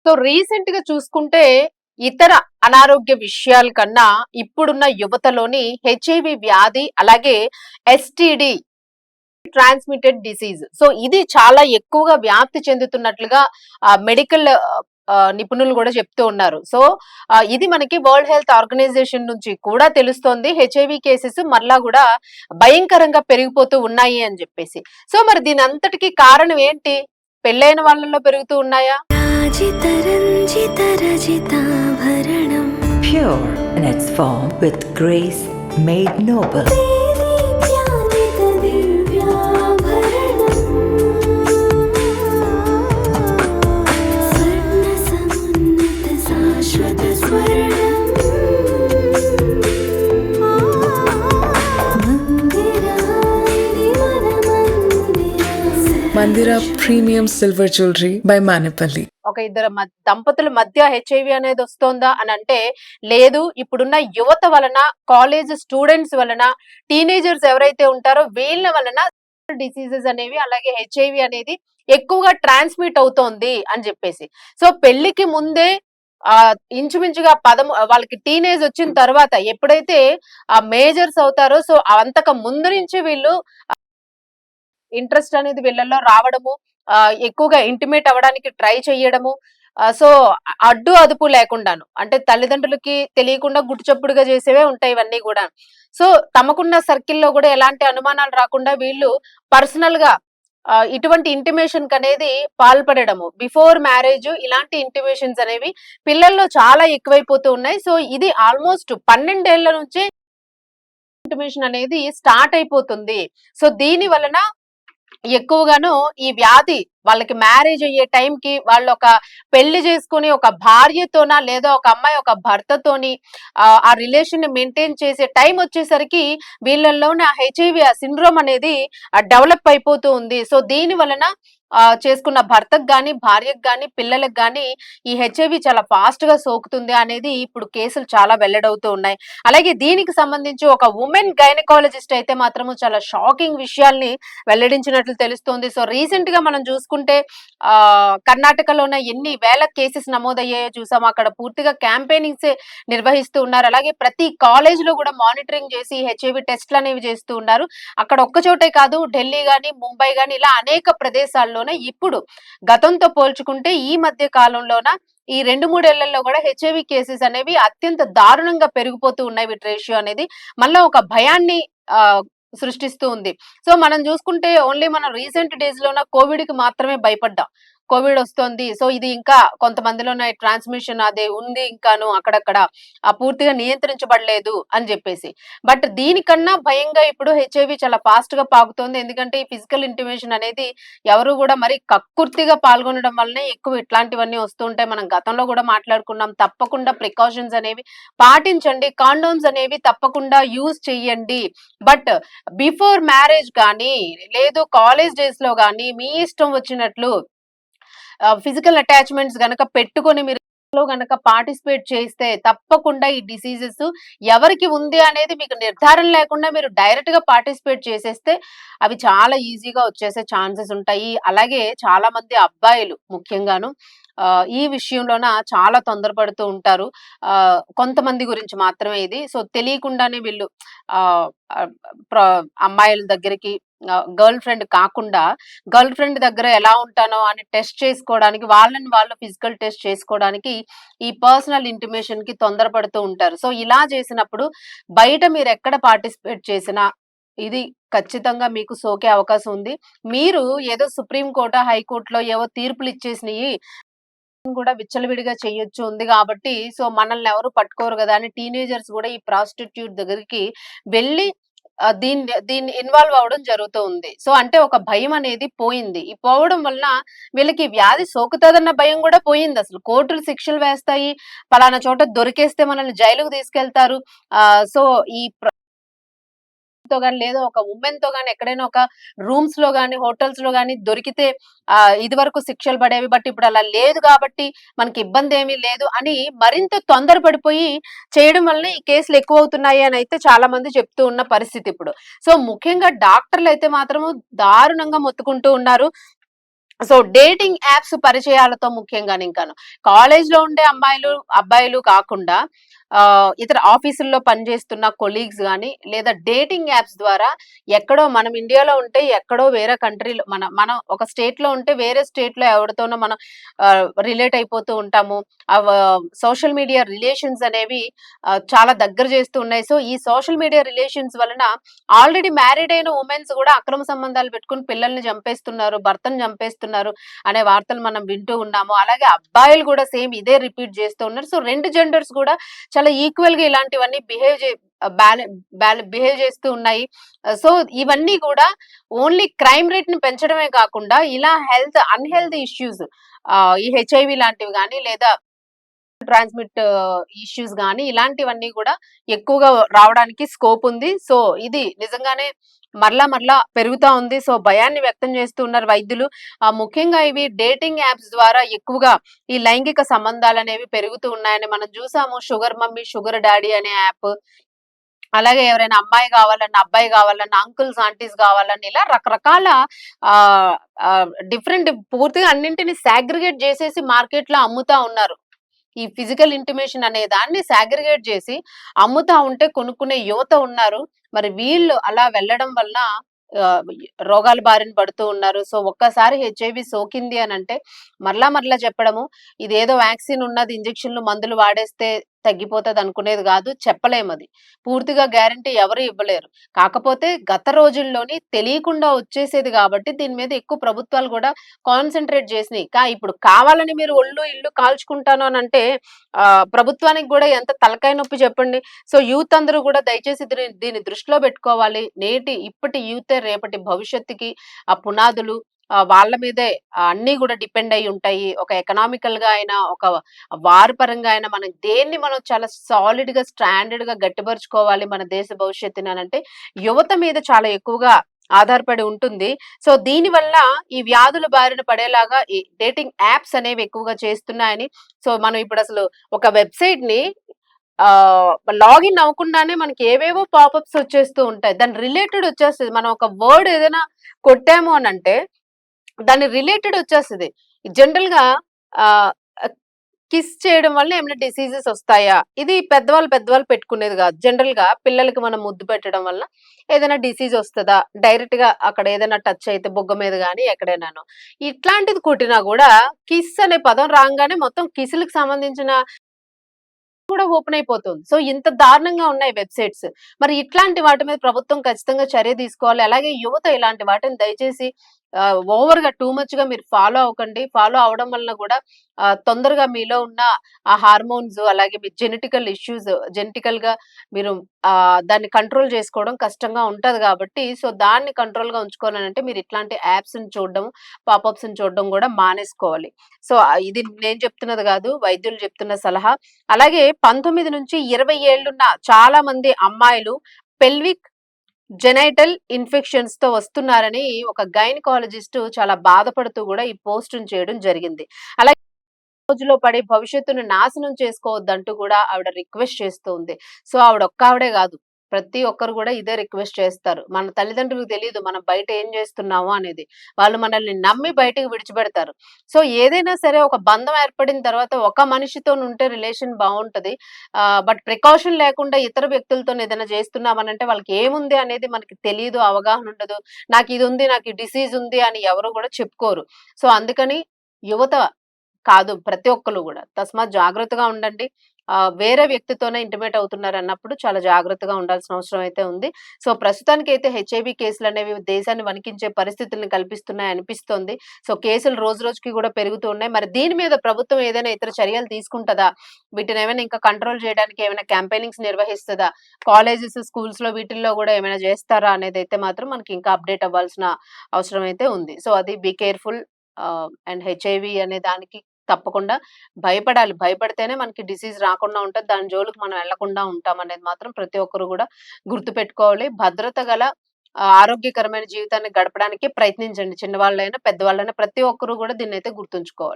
So recent గా చూసుకుంటే ఇతర అనారోగ్య విషయాల కన్నా ఇప్పుడున్న యువతలోని హెచ్ఐవి వ్యాధి అలాగే ఎస్టిడి ట్రాన్స్మిటెడ్ డిసీజ్ సో ఇది చాలా ఎక్కువగా వ్యాప్తి చెందుతున్నట్లుగా మెడికల్ నిపుణులు కూడా చెప్తూ ఉన్నారు. సో ఇది మనకి వరల్డ్ హెల్త్ ఆర్గనైజేషన్ నుంచి కూడా తెలుస్తోంది. హెచ్ఐవి కేసెస్ మరలా కూడా భయంకరంగా పెరిగిపోతూ ఉన్నాయి అని చెప్పేసి. సో మరి దీని అంతటికి కారణం ఏంటి? పెళ్ళైన వాళ్ళలో పెరుగుతూ ఉన్నాయా? Pure in its form with grace made noble. Mandira Premium Silver Jewelry by Manipali. ఒక ఇద్దరు దంపతుల మధ్య హెచ్ఐవి అనేది వస్తోందా అని అంటే లేదు. ఇప్పుడున్న యువత వలన, కాలేజ్ స్టూడెంట్స్ వలన, టీనేజర్స్ ఎవరైతే ఉంటారో వీళ్ళ వలన డిసీజెస్ అనేవి అలాగే హెచ్ఐవి అనేది ఎక్కువగా ట్రాన్స్మిట్ అవుతోంది అని చెప్పేసి. సో పెళ్లికి ముందే ఇంచుమించుగా వాళ్ళకి టీనేజ్ వచ్చిన తర్వాత ఎప్పుడైతే మేజర్స్ అవుతారో సో అంతక ముందు నుంచి వీళ్ళు ఇంట్రెస్ట్ అనేది వీళ్ళల్లో రావడము, ఎక్కువగా ఇంటిమేట్ అవ్వడానికి ట్రై చేయడము, సో అడ్డు అదుపు లేకుండాను అంటే తల్లిదండ్రులకి తెలియకుండా గుట్టుచప్పుడుగా చేసేవే ఉంటాయి ఇవన్నీ కూడా. సో తమకున్న సర్కిల్లో కూడా ఎలాంటి అనుమానాలు రాకుండా వీళ్ళు పర్సనల్ గా ఇటువంటి ఇంటిమేషన్ అనేది పాల్పడము బిఫోర్ మ్యారేజ్ ఇలాంటి ఇంటిమేషన్స్ అనేవి పిల్లల్లో చాలా ఎక్కువైపోతూ ఉన్నాయి. సో ఇది ఆల్మోస్ట్ 12 ఏళ్ల నుంచే ఇంటిమేషన్ అనేది స్టార్ట్ అయిపోతుంది. సో దీని వలన ఎక్కువగాను ఈ వ్యాధి వాళ్ళకి మ్యారేజ్ అయ్యే టైంకి వాళ్ళు ఒక పెళ్లి చేసుకుని ఒక భార్యతోనా లేదా ఒక అమ్మాయి ఒక భర్తతోని ఆ రిలేషన్ ని మెయింటైన్ చేసే టైం వచ్చేసరికి వీళ్ళల్లోనే ఆ హెచ్ఐవి సిండ్రోమ్ అనేది డెవలప్ అయిపోతూ ఉంది. సో దీని వలన చేసుకున్న భర్తకు గాని, భార్యకు గాని, పిల్లలకు గాని ఈ హెచ్ఐవి చాలా ఫాస్ట్ గా సోకుతుంది అనేది ఇప్పుడు కేసులు చాలా వెల్లడవుతూ ఉన్నాయి. అలాగే దీనికి సంబంధించి ఒక ఉమెన్ గైనకాలజిస్ట్ అయితే మాత్రము చాలా షాకింగ్ విషయాల్ని వెల్లడించినట్లు తెలుస్తోంది. సో రీసెంట్ గా మనం చూసుకుంటే కర్ణాటకలోనే ఎన్ని వేల కేసెస్ నమోదయ్యాయో చూసాము. అక్కడ పూర్తిగా క్యాంపెయినింగ్స్ నిర్వహిస్తూ ఉన్నారు. అలాగే ప్రతి కాలేజ్ లో కూడా మానిటరింగ్ చేసి హెచ్ఐవి టెస్ట్లు అనేవి చేస్తూ ఉన్నారు. అక్కడ ఒక్క చోటే కాదు, ఢిల్లీ గాని, ముంబై గాని ఇలా అనేక ప్రదేశాల్లో ఇప్పుడు గతంతో పోల్చుకుంటే ఈ మధ్య కాలంలోన ఈ 2-3 ఏళ్లలో కూడా హెచ్ఐవి కేసెస్ అనేవి అత్యంత దారుణంగా పెరిగిపోతూ ఉన్నాయి. వీటి రేషియో అనేది మళ్ళా ఒక భయాన్ని సృష్టిస్తూ ఉంది. సో మనం చూసుకుంటే ఓన్లీ మనం రీసెంట్ డేస్ లోన కోవిడ్ కి మాత్రమే భయపడ్డాం. కోవిడ్ వస్తుంది, సో ఇది ఇంకా కొంతమందిలోనే ట్రాన్స్మిషన్ అదే ఉంది, ఇంకాను అక్కడక్కడ పూర్తిగా నియంత్రించబడలేదు అని చెప్పేసి. బట్ దీనికన్నా భయంగా ఇప్పుడు హెచ్ఐవి చాలా ఫాస్ట్ గా పాకుతోంది. ఎందుకంటే ఈ ఫిజికల్ ఇంటిమేషన్ అనేది ఎవరు కూడా మరి కక్కుర్తిగా పాల్గొనడం వల్లనే ఎక్కువ ఇట్లాంటివన్నీ వస్తూ ఉంటాయి. మనం గతంలో కూడా మాట్లాడుకున్నాం. తప్పకుండా ప్రికాషన్స్ అనేవి పాటించండి, కాండోమ్స్ అనేవి తప్పకుండా యూజ్ చెయ్యండి. బట్ బిఫోర్ మ్యారేజ్ కానీ లేదు కాలేజ్ డేస్ లో కానీ మీ ఇష్టం వచ్చినట్లు ఫిజికల్ అటాచ్మెంట్స్ గనక పెట్టుకొని మీరు గనక పార్టిసిపేట్ చేస్తే తప్పకుండా ఈ డిసీజెస్ ఎవరికి ఉంది అనేది మీకు నిర్ధారణ లేకుండా మీరు డైరెక్ట్ గా పార్టిసిపేట్ చేసేస్తే అవి చాలా ఈజీగా వచ్చేసే ఛాన్సెస్ ఉంటాయి. అలాగే చాలా మంది అబ్బాయిలు ముఖ్యంగాను ఈ విషయంలోన చాలా తొందరపడుతూ ఉంటారు. కొంతమంది గురించి మాత్రమే ఇది. సో తెలియకుండానే వీళ్ళు అమ్మాయిల దగ్గరికి గర్ల్ ఫ్రెండ్ కాకుండా గర్ల్ ఫ్రెండ్ దగ్గర ఎలా ఉంటానో అని టెస్ట్ చేసుకోవడానికి వాళ్ళని వాళ్ళు ఫిజికల్ టెస్ట్ చేసుకోవడానికి ఈ పర్సనల్ ఇంటిమేషన్ కి తొందరపడుతూ ఉంటారు. సో ఇలా చేసినప్పుడు బయట మీరు ఎక్కడ పార్టిసిపేట్ చేసినా ఇది ఖచ్చితంగా మీకు సోకే అవకాశం ఉంది. మీరు ఏదో సుప్రీం కోర్టు, హైకోర్టులో ఏవో తీర్పులు ఇచ్చేసినవి కూడా విచ్చలవిడిగా చేయొచ్చు ఉంది కాబట్టి సో మనల్ని ఎవరు పట్టుకోరు కదా అని టీనేజర్స్ కూడా ఈ ప్రాస్టిట్యూట్ దగ్గరికి వెళ్ళి దీన్ని ఇన్వాల్వ్ అవ్వడం జరుగుతూ ఉంది. సో అంటే ఒక భయం అనేది పోయింది. ఈ పోవడం వలన వీళ్ళకి వ్యాధి సోకుతుందన్న భయం కూడా పోయింది. అసలు కోర్టులు శిక్షలు వేస్తాయి, పలానా చోట దొరికేస్తే మనల్ని జైలుకు తీసుకెళ్తారు. సో ఈ తో గాని లేదా ఒక ఉమెన్ తో గాని ఎక్కడైనా ఒక రూమ్స్ లో గాని హోటల్స్ లో గాని దొరికితే ఇది వరకు శిక్షలు పడేవి. బట్ ఇప్పుడు అలా లేదు కాబట్టి మనకి ఇబ్బంది ఏమీ లేదు అని మరింత తొందరపడిపోయి చేయడం వల్ల ఈ కేసులు ఎక్కువ అవుతున్నాయి అని అయితే చాలా మంది చెప్తూ ఉన్న పరిస్థితి ఇప్పుడు. సో ముఖ్యంగా డాక్టర్లు అయితే మాత్రము దారుణంగా మొత్తుకుంటూ ఉన్నారు. సో డేటింగ్ యాప్స్ పరిచయాలతో ముఖ్యంగాను ఇంకాను. కాలేజ్‌లో ఉండే అమ్మాయిలు, అబ్బాయిలు కాకుండా ఇతర ఆఫీసుల్లో పనిచేస్తున్న కొలీగ్స్ గాని, లేదా డేటింగ్ యాప్స్ ద్వారా ఎక్కడో మనం ఇండియాలో ఉంటే ఎక్కడో వేరే కంట్రీలో మనం ఒక స్టేట్‌లో ఉంటే వేరే స్టేట్‌లో ఎవరితోనో మనం రిలేట్ అయిపోతూ ఉంటాము. సోషల్ మీడియా రిలేషన్స్ అనేవి చాలా దగ్గర చేస్తూ ఉన్నాయి. సో ఈ సోషల్ మీడియా రిలేషన్స్ వలన ఆల్రెడీ మ్యారీడ్ అయిన వుమెన్స్ కూడా అక్రమ సంబంధాలు పెట్టుకొని పిల్లల్ని చంపేస్తున్నారు, భర్తను చంపేస్తున్నారు అనే వార్తలు మనం వింటూ ఉన్నాము. అలాగే అబ్బాయిలు కూడా సేమ్ ఇదే రిపీట్ చేస్తూ ఉన్నారు. సో 2 జెండర్స్ కూడా చాలా ఈక్వల్ గా ఇలాంటివన్నీ బిహేవ్ చేస్తూ ఉన్నాయి. సో ఇవన్నీ కూడా ఓన్లీ క్రైమ్ రేట్ ని పెంచడమే కాకుండా ఇలా అన్‌హెల్తీ ఇష్యూస్ ఈ హెచ్ఐవి లాంటివి గాని లేదా ట్రాన్స్మిట్ ఇష్యూస్ గాని ఇలాంటివన్నీ కూడా ఎక్కువగా రావడానికి స్కోప్ ఉంది. సో ఇది నిజంగానే మరలా పెరుగుతా ఉంది. సో భయాన్ని వ్యక్తం చేస్తూ ఉన్నారు వైద్యులు. ముఖ్యంగా ఇవి డేటింగ్ యాప్స్ ద్వారా ఎక్కువగా ఈ లైంగిక సంబంధాలనేవి పెరుగుతూ ఉన్నాయని మనం చూసాము. షుగర్ మమ్మీ, షుగర్ డాడీ అనే యాప్. అలాగే ఎవరైనా అమ్మాయి కావాలన్నా, అబ్బాయి కావాలన్నా, అంకుల్స్, ఆంటీస్ కావాలన్నా ఇలా రకరకాల ఆహ్, ఆహ్, డిఫరెంట్ పూర్తిగా అన్నింటిని సాగ్రిగేట్ చేసేసి మార్కెట్‌లో అమ్ముతా ఉన్నారు. ఈ ఫిజికల్ ఇంటిమేషన్ అనే దాన్ని సాగ్రిగేట్ చేసి అమ్ముతా ఉంటే కొనుక్కునే యువత ఉన్నారు. మరి వీళ్ళు అలా వెళ్ళడం వలన ఆహ్, రోగాల బారిన పడుతూ ఉన్నారు. సో ఒక్కసారి హెచ్ఐవి సోకింది అనంటే మరలా చెప్పడము ఇదేదో వ్యాక్సిన్ ఉన్నది, ఇంజెక్షన్‌లు, మందులు వాడేస్తే తగ్గిపోతది అనుకునేది గాదు. చెప్పలేమది. పూర్తిగా గ్యారంటీ ఎవరు ఇవ్వలేరు. కాకపోతే గత రోజుల్లోని తెలియకుండా వచ్చేసేది గాబట్టి దీని మీద ఎక్కువ ప్రభుత్వాలు గూడా కాన్సంట్రేట్ జేసినియి. ఇప్పుడు కావాలని మీరు ఒళ్ళు, ఇల్లు కాల్చుకుంటాను అనంటే ప్రభుత్వానికి గూడా ఎంత తలకాయ నొప్పి చెప్పండి. సో యూత్ అందరూ గూడా దయచేసి దీన్ని దృష్టిలో బెట్టుకోవాలి. ఇప్పటి యూతే రేపటి భవిష్యత్తుకి పునాదులు. వాళ్ళ మీదే అన్నీ గూడా డిపెండ్ అయ్యి ఉంటాయి. ఒక ఎకనామికల్‌గా అయినా, ఒక వార్ పరంగా అయినా మనం చాలా సాలిడ్‌గా, స్టాండర్డ్‌గా గట్టిపరుచుకోవాలి మన దేశ భవిష్యత్తుని అనంటే యువత మీద చాలా ఎక్కువగా ఆధారపడి ఉంటుంది. సో దీనివల్ల ఈ వ్యాధుల బారిన పడేలాగా ఈ డేటింగ్ యాప్స్ అనేవి ఎక్కువగా చేస్తున్నాయని. సో మనం ఇప్పుడసలు ఒక వెబ్‌సైట్‌ని ఆహ్, లాగిన్ అవ్వకుండానే మనకి ఏవేవో పాపప్స్ వచ్చేస్తూ ఉంటాయి. దాని రిలేటెడ్ వచ్చేస్తది. మనం ఒక వర్డ్ ఏదైనా కొట్టాము అనంటే దాని రిలేటెడ్ వచ్చేస్తది. జనరల్‌గా ఆహ్, కిస్ చేయడం వల్ల ఏమైనా డిసీజెస్ వస్తాయా? ఇది పెద్దవాళ్ళు పెట్టుకునేది గాదు. జనరల్‌గా పిల్లలకి మనం ముద్దు పెట్టడం వల్ల ఏదైనా డిసీజ్ వస్తదా? డైరెక్ట్‌గా అక్కడ ఏదైనా టచ్ అయితే బుగ్గ మీద గాని ఎక్కడైనాను. ఇట్లాంటిది కొట్టినా గూడా కిస్ అనే పదం రాంగానే మొత్తం కిస్‌లకి సంబంధించిన కూడా ఓపెన్ అయిపోతుంది. సో ఇంత దారుణంగా ఉన్నాయి వెబ్‌సైట్స్. మరి ఇట్లాంటి వాటి మీద ప్రభుత్వం ఖచ్చితంగా చర్య తీసుకోవాలి. అలాగే యువత ఇలాంటి వాటిని దయచేసి ఓవర్‌గా టూ మచ్‌గా మీరు ఫాలో అవ్వకండి. ఫాలో అవ్వడం వలన గూడా తొందరగా మీలో ఉన్న ఆ హార్మోన్స్ అలాగే మీ జెనెటికల్‌గా మీరు దాన్ని కంట్రోల్ చేసుకోవడం కష్టంగా ఉంటది గాబట్టి, సో దాన్ని కంట్రోల్‌గా ఉంచుకోవాలనంటే మీరు ఇట్లాంటి యాప్స్‌ని చూడడం, పాపప్స్‌ని చూడడం గూడా మానేసుకోవాలి. సో ఇది నేను చెప్తున్నది గాదు. వైద్యులు చెప్తున్న సలహా. అలాగే 19-20 ఏళ్లున్న చాలా మంది అమ్మాయిలు పెల్విక్ జెనైటల్ ఇన్ఫెక్షన్స్ తో వస్తున్నారని ఒక గైనకాలజిస్ట్ చాలా బాధపడుతూ కూడా ఈ పోస్టును చేయడం జరిగింది. అలాగే రోజులో పడి భవిష్యత్తును నాశనం చేసుకోవద్దంటూ కూడా ఆవిడ రిక్వెస్ట్ చేస్తూ ఉంది. సో ఆవిడ ఒక్కావిడే కాదు. ప్రతి ఒక్కరు కూడా ఇదే రిక్వెస్ట్ చేస్తారు. మన తల్లిదండ్రులకు తెలీదు మనం బయట ఏం చేస్తున్నాము అనేది. వాళ్ళు మనల్ని నమ్మి బయటకు విడిచిపెడతారు. సో ఏదైనా సరే ఒక బంధం ఏర్పడిన తర్వాత ఒక మనిషితోనుంటే రిలేషన్ బావుంటది. బట్ ప్రికాషన్ లేకుండా ఇతర వ్యక్తులతోని ఏదైనా చేస్తున్నామనంటే వాళ్ళకి ఏముంది అనేది మనకి తెలీదు, అవగాహన ఉండదు. నాకిదుంది, నాకు ఈ డిసీజ్ ఉంది అని ఎవరు కూడా చెప్పుకోరు. సో అందుకని యువత కాదు ప్రతి ఒక్కళ్ళు గూడా. తస్మాత్ జాగ్రత్తగా ఉండండి. వేరే వ్యక్తితోనే ఇంటిమేట్ అవుతున్నారన్నప్పుడు చాలా జాగ్రత్తగా ఉండాల్సిన అవసరం అయితే ఉంది. సో ప్రస్తుతానికైతే హెచ్ఐవి కేసులనేవి దేశాన్ని వణికించే పరిస్థితుల్ని కల్పిస్తున్నాయి అనిపిస్తోంది. సో కేసులు రోజు రోజుకి గూడా పెరుగుతూ ఉన్నాయి. మరి దీని మీద ప్రభుత్వం ఏదైనా ఇతర చర్యలు తీసుకుంటదా? వీటినేమైనా ఇంకా కంట్రోల్ చేయడానికి ఏమైనా క్యాంపెయినింగ్స్ నిర్వహిస్తదా? కాలేజెస్, స్కూల్స్‌లో వీటిల్లో గూడా ఏమైనా జేస్తారా? అనేదైతే మాత్రం మనకి ఇంకా అప్‌డేట్ అవ్వాల్సిన అవసరం అయితే ఉంది. సో అది బీ కేర్‌ఫుల్. అండ్ హెచ్ఐవి అనే దానికి తప్పకుండా భయపడాలి. భయపడితేనే మనకి డిసీజ్ రాకుండా ఉంటది. దాని జోలికి మనం ఎళ్ళకుండా ఉంటామనేది మాత్రం ప్రతి ఒక్కరు గూడా గుర్తుపెట్టుకోవాలి. భద్రత గల ఆరోగ్యకరమైన జీవితాన్ని గడపడానికి ప్రయత్నించండి. చిన్నవాళ్ళైనా, పెద్దవాళ్ళైనా ప్రతి ఒక్కరు గూడా దీన్నైతే గుర్తుంచుకోవాలి.